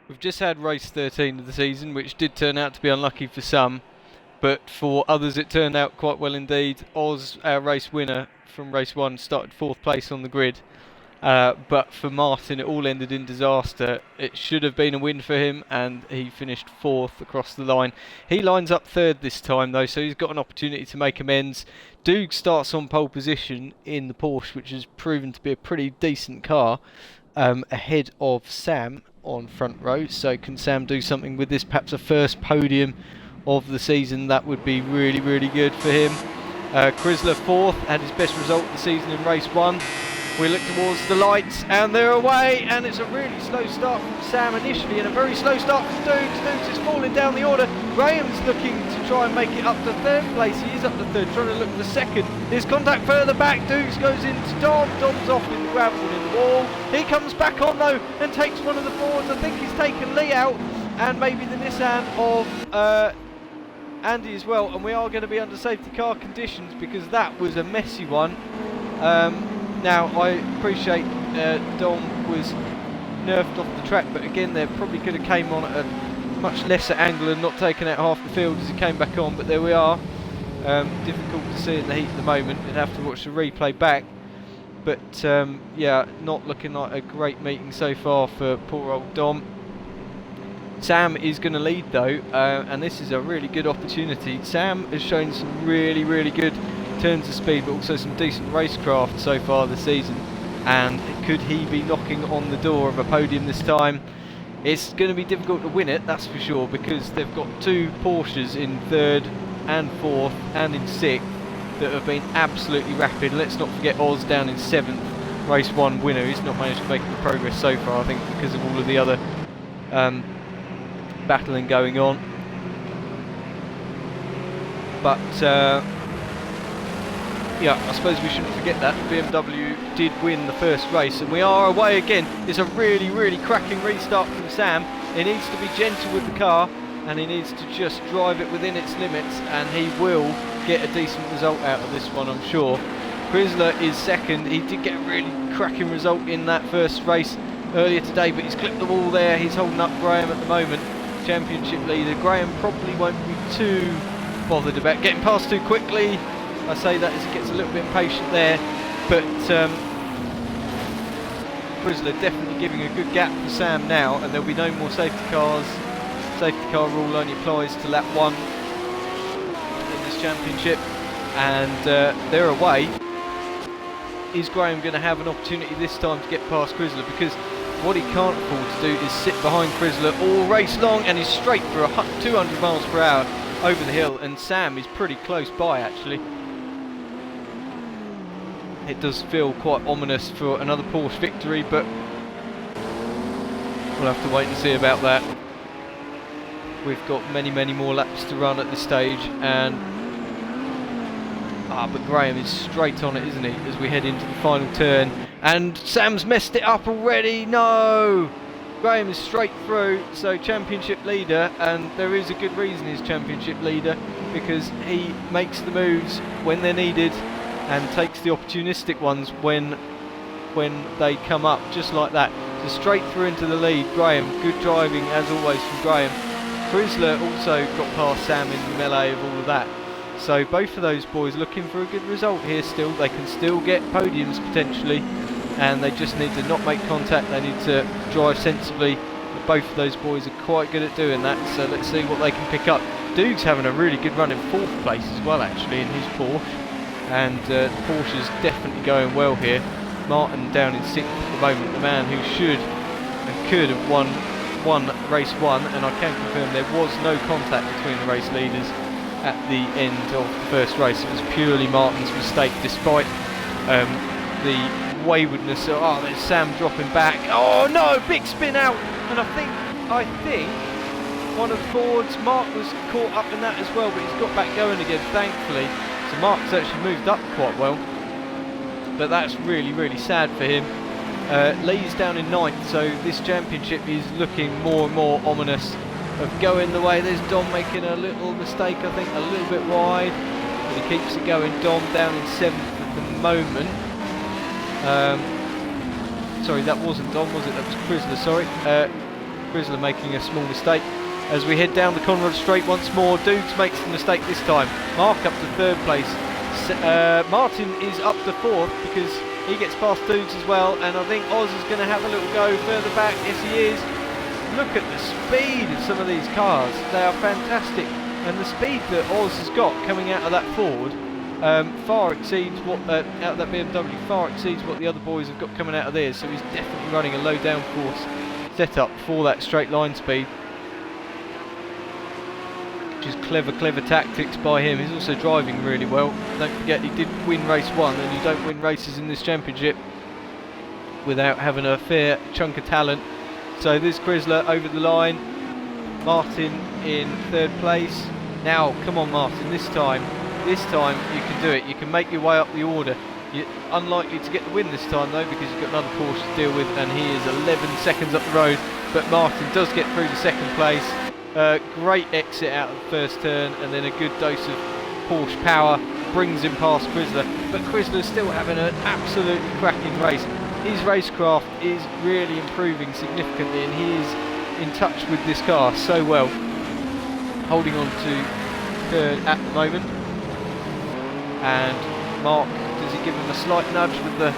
We've just had race 13 of the season, which did turn out to be unlucky for some, but for others it turned out quite well indeed. Oz, our race winner from race 1, started 4th place on the grid. But for Martin it all ended in disaster. It should have been a win for him and he finished 4th across the line. He lines up 3rd this time though, so he's got an opportunity to make amends. Doug starts on pole position in the Porsche, which has proven to be a pretty decent car, ahead of Sam on front row. So can Sam do something with this, perhaps a first podium of the season? That would be really, really good for him. Chrysler 4th, had his best result of the season in race 1. We look towards the lights and they're away, and it's a really slow start from Sam initially and a very slow start from Dukes. Dukes is falling down the order. Graham's looking to try and make it up to 3rd place. He is up to 3rd, trying to look for 2nd. There's contact further back. Dukes goes into Dom. Dom's off in the gravel and in the wall. He comes back on though and takes one of the Fords. I think he's taken Lee out and maybe the Nissan of Andy as well. And we are going to be under safety car conditions because that was a messy one. Now, I appreciate Dom was nerfed off the track, but again, they probably could have came on at a much lesser angle and not taken out half the field as he came back on, but there we are. Difficult to see in the heat at the moment. You'd have to watch the replay back. But, yeah, not looking like a great meeting so far for poor old Dom. Sam is going to lead though, and this is a really good opportunity. Sam has shown some really, really good turns of speed, but also some decent racecraft so far this season, and could he be knocking on the door of a podium this time? It's going to be difficult to win it, that's for sure, because they've got 2 Porsches in 3rd and 4th and in 6th that have been absolutely rapid. Let's not forget Oz down in 7th, race 1 winner. He's not managed to make any progress so far, I think, because of all of the other battling going on. But yeah, I suppose we shouldn't forget that BMW did win the first race, and we are away again. It's a really, really cracking restart from Sam. He needs to be gentle with the car, and he needs to just drive it within its limits, and he will get a decent result out of this one, I'm sure. Chrysler is 2nd. He did get a really cracking result in that first race earlier today, but he's clipped the wall there. He's holding up Graham at the moment, championship leader. Graham probably won't be too bothered about getting past too quickly. I say that as he gets a little bit impatient there, but Chrysler definitely giving a good gap for Sam now, and there'll be no more safety cars. Safety car rule only applies to lap 1 in this championship, and they're away. Is Graham going to have an opportunity this time to get past Chrysler? Because what he can't afford to do is sit behind Chrysler all race long, and he's straight for 200 miles per hour over the hill, and Sam is pretty close by actually. It does feel quite ominous for another Porsche victory, but we'll have to wait and see about that. We've got many, many more laps to run at this stage, and but Graham is straight on it, isn't he, as we head into the final turn. And Sam's messed it up already. No! Graham is straight through, so championship leader, and there is a good reason he's championship leader, because he makes the moves when they're needed and takes the opportunistic ones when they come up, just like that. So straight through into the lead. Graham, good driving as always from Graham. Chrysler also got past Sam in the melee of all of that. So both of those boys looking for a good result here still. They can still get podiums potentially, and they just need to not make contact. They need to drive sensibly. But both of those boys are quite good at doing that, so let's see what they can pick up. Doug's having a really good run in 4th place as well actually in his Porsche, and Porsche's definitely going well here. Martin down in 6th at the moment, the man who should and could have won race 1, and I can confirm there was no contact between the race leaders at the end of the first race. It was purely Martin's mistake, despite the waywardness. Oh, there's Sam dropping back. Oh no, big spin out, and I think one of Ford's, Mark was caught up in that as well, but he's got back going again, thankfully. So Mark's actually moved up quite well, but that's really, really sad for him. Lee's down in 9th, so this championship is looking more and more ominous of going the way. There's Dom making a little mistake, I think, a little bit wide, but he keeps it going. Dom down in 7th at the moment. Sorry, that wasn't Dom, was it? That was Chrysler, sorry. Chrysler making a small mistake. As we head down the Conrod Straight once more, Dukes makes the mistake this time. Mark up to 3rd place. Martin is up to 4th because he gets past Dukes as well, and I think Oz is going to have a little go further back. Yes, he is. Look at the speed of some of these cars. They are fantastic, and the speed that Oz has got coming out of that Ford far exceeds what out of that BMW far exceeds what the other boys have got coming out of theirs. So he's definitely running a low downforce setup for that straight line speed. Just clever tactics by him. He's also driving really well. Don't forget he did win race 1, and you don't win races in this championship without having a fair chunk of talent. So there's Chrysler over the line. Martin in 3rd place. Now, come on Martin, this time you can do it. You can make your way up the order. You're unlikely to get the win this time though, because you've got another Porsche to deal with, and he is 11 seconds up the road. But Martin does get through to 2nd place. Great exit out of the first turn, and then a good dose of Porsche power brings him past Chrysler. But Chrysler's still having an absolutely cracking race. His racecraft is really improving significantly, and he is in touch with this car so well. Holding on to 3rd at the moment. And Mark, does he give him a slight nudge with the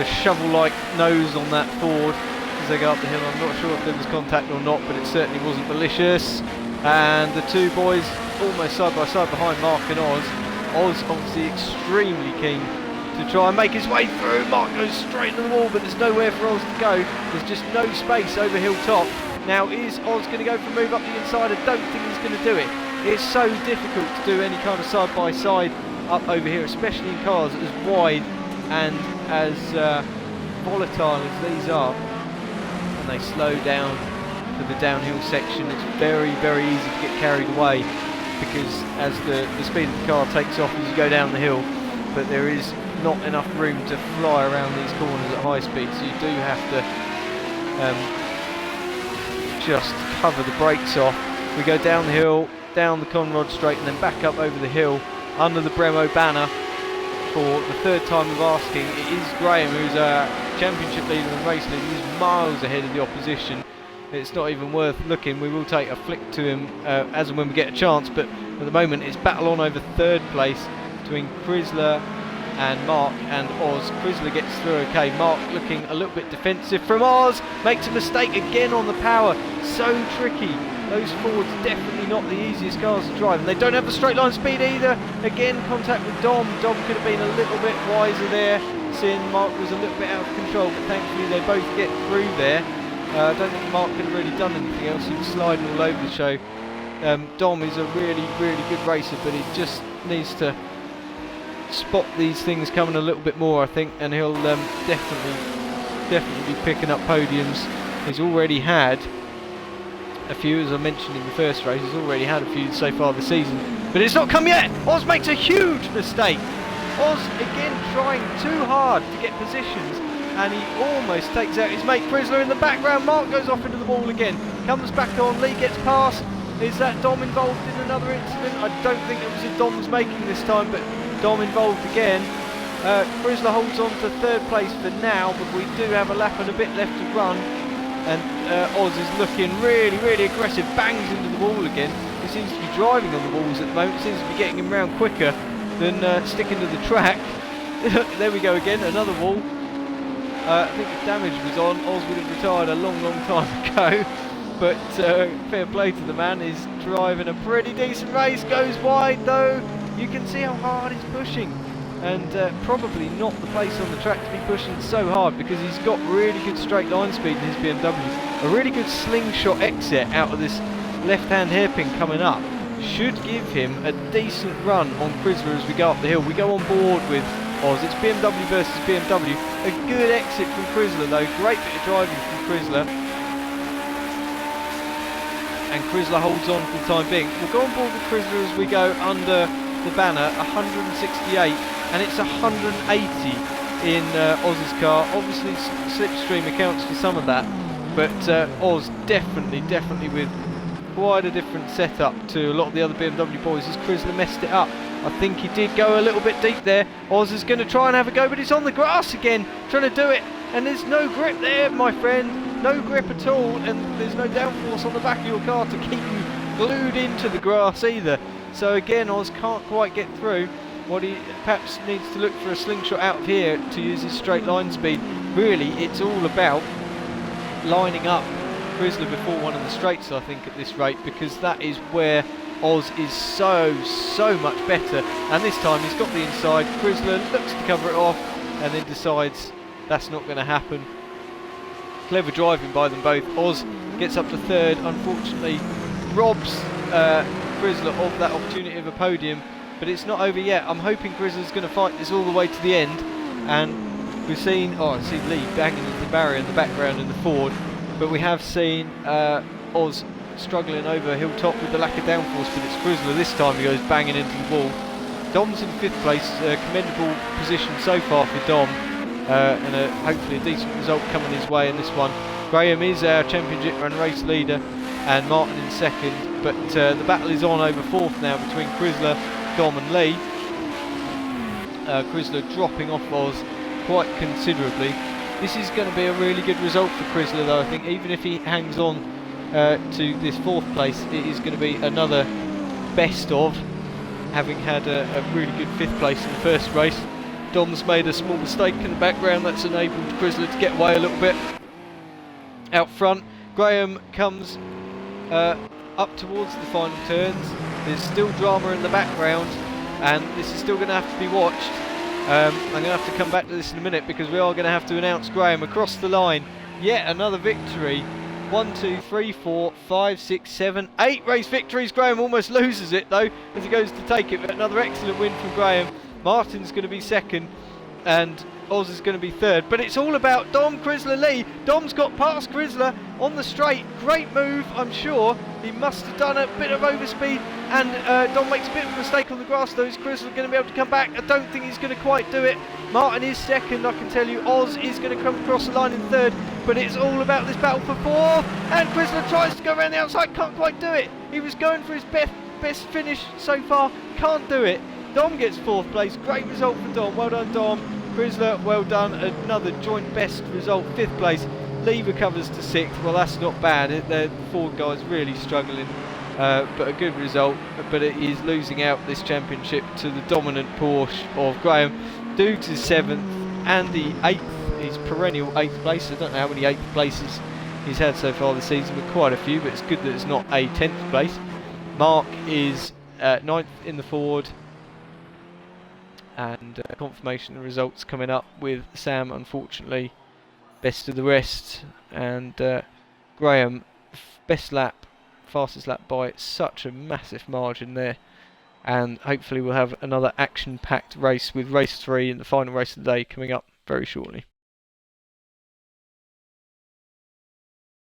shovel-like nose on that Ford as they go up the hill? I'm not sure if there was contact or not, but it certainly wasn't malicious. And the two boys almost side by side behind Mark and Oz. Oz obviously extremely keen to try and make his way through. Mark goes straight into the wall, but there's nowhere for Oz to go. There's just no space over hilltop. Now, is Oz going to go for a move up the inside? I don't think he's going to do it. It's so difficult to do any kind of side by side up over here, especially in cars as wide and as volatile as these are. And they slow down for the downhill section. It's very easy to get carried away, because as the speed of the car takes off as you go down the hill, but there is not enough room to fly around these corners at high speed, so you do have to just cover the brakes off. We go down the hill, down the Conrod Straight, and then back up over the hill under the Bremo banner for the 3rd time of asking. It is Graham, who's a championship leader and race leader. He's miles ahead of the opposition. It's not even worth looking. We will take a flick to him as and when we get a chance, but at the moment it's battle on over 3rd place between Chrysler and Mark and Oz. Chrysler gets through okay. Mark looking a little bit defensive from Oz. Makes a mistake again on the power. So tricky. Those Fords definitely not the easiest cars to drive, and they don't have the straight line speed either. Again, contact with Dom. Dom could have been a little bit wiser there, seeing Mark was a little bit out of control, but thankfully they both get through there. I don't think Mark could have really done anything else. He was sliding all over the show. Dom is a really good racer, but he just needs to spot these things coming a little bit more, I think, and he'll definitely be picking up podiums. He's already had a few, as I mentioned in the first race. He's already had a few so far this season, but it's not come yet. Oz makes a huge mistake. Oz again trying too hard to get positions, and he almost takes out his mate Chrysler in the background. Mark goes off into the wall again, comes back on. Lee gets past. Is that Dom involved in another incident? I don't think it was a Dom was making this time, but Dom involved again. Chrysler holds on to 3rd place for now, but we do have a lap and a bit left to run. And Oz is looking really aggressive, bangs into the wall again. He seems to be driving on the walls at the moment, seems to be getting him round quicker than sticking to the track. There we go again, another wall. I think the damage was on. Oz would have retired a long time ago, but fair play to the man. He's driving a pretty decent race, goes wide though. You can see how hard he's pushing, and probably not the place on the track to be pushing so hard, because he's got really good straight line speed in his BMW. A really good slingshot exit out of this left-hand hairpin coming up should give him a decent run on Chrysler as we go up the hill. We go on board with Oz. It's BMW versus BMW. A good exit from Chrysler though. Great bit of driving from Chrysler. And Chrysler holds on for the time being. We'll go on board with Chrysler as we go under the banner. 168, and it's 180 in Oz's car. Obviously slipstream accounts for some of that, but Oz definitely with quite a different setup to a lot of the other BMW boys, as Chrysler messed it up. I think he did go a little bit deep there. Oz is going to try and have a go, but he's on the grass again, trying to do it and there's no grip there, my friend, no grip at all, and there's no downforce on the back of your car to keep you glued into the grass either. So again, Oz can't quite get through. What he perhaps needs to look for a slingshot out of here to use his straight line speed. Really, it's all about lining up Chrysler before one of the straights, I think, at this rate, because that is where Oz is so much better. And this time he's got the inside. Chrysler looks to cover it off and then decides that's not going to happen. Clever driving by them both. Oz gets up to third, unfortunately robs Chrysler of that opportunity of a podium, but it's not over yet. I'm hoping Chrysler's going to fight this all the way to the end, and we've seen, I see Lee banging into the barrier in the background in the Ford, but we have seen Oz struggling over Hilltop with the lack of downforce, but it's Chrysler this time who goes banging into the wall. Dom's in 5th place, commendable position so far for Dom, and hopefully a decent result coming his way in this one. Graham is our championship and race leader, and Martin in 2nd, but the battle is on over 4th now between Chrysler, Dom and Lee. Chrysler dropping off Oz quite considerably. This is going to be a really good result for Chrysler though. I think even if he hangs on to this 4th place, it is going to be another best of, having had a really good 5th place in the first race. Dom's made a small mistake in the background that's enabled Chrysler to get away a little bit. Out front, Graham comes up towards the final turns. There's still drama in the background, and this is still going to have to be watched. I'm going to have to come back to this in a minute, because we are going to have to announce Graham across the line. Yet another victory. 1, 2, 3, 4, 5, 6, 7, 8 race victories. Graham almost loses it though as he goes to take it, but another excellent win from Graham. Martin's going to be 2nd, and Oz is going to be 3rd, but it's all about Dom, Chrysler, Lee. Dom's got past Chrysler on the straight. Great move, I'm sure. He must have done a bit of overspeed, and Dom makes a bit of a mistake on the grass though. Is Chrysler going to be able to come back? I don't think he's going to quite do it. Martin is 2nd, I can tell you. Oz is going to come across the line in 3rd, but it's all about this battle for 4th, and Chrysler tries to go around the outside, can't quite do it. He was going for his best finish so far, can't do it. Dom gets 4th place, great result for Dom, well done Dom. Chrysler, well done, another joint best result, 5th place. Lee recovers to 6th, well that's not bad, the Ford guys really struggling, but a good result, but it is losing out this championship to the dominant Porsche of Graham, due to 7th and the 8th, his perennial 8th place. I don't know how many 8th places he's had so far this season, but quite a few, but it's good that it's not a 10th place. Mark is 9th in the Ford, and confirmation of results coming up with Sam, unfortunately best of the rest, and Graham best lap, fastest lap by such a massive margin there. And hopefully we'll have another action packed race with race 3 and the final race of the day coming up very shortly.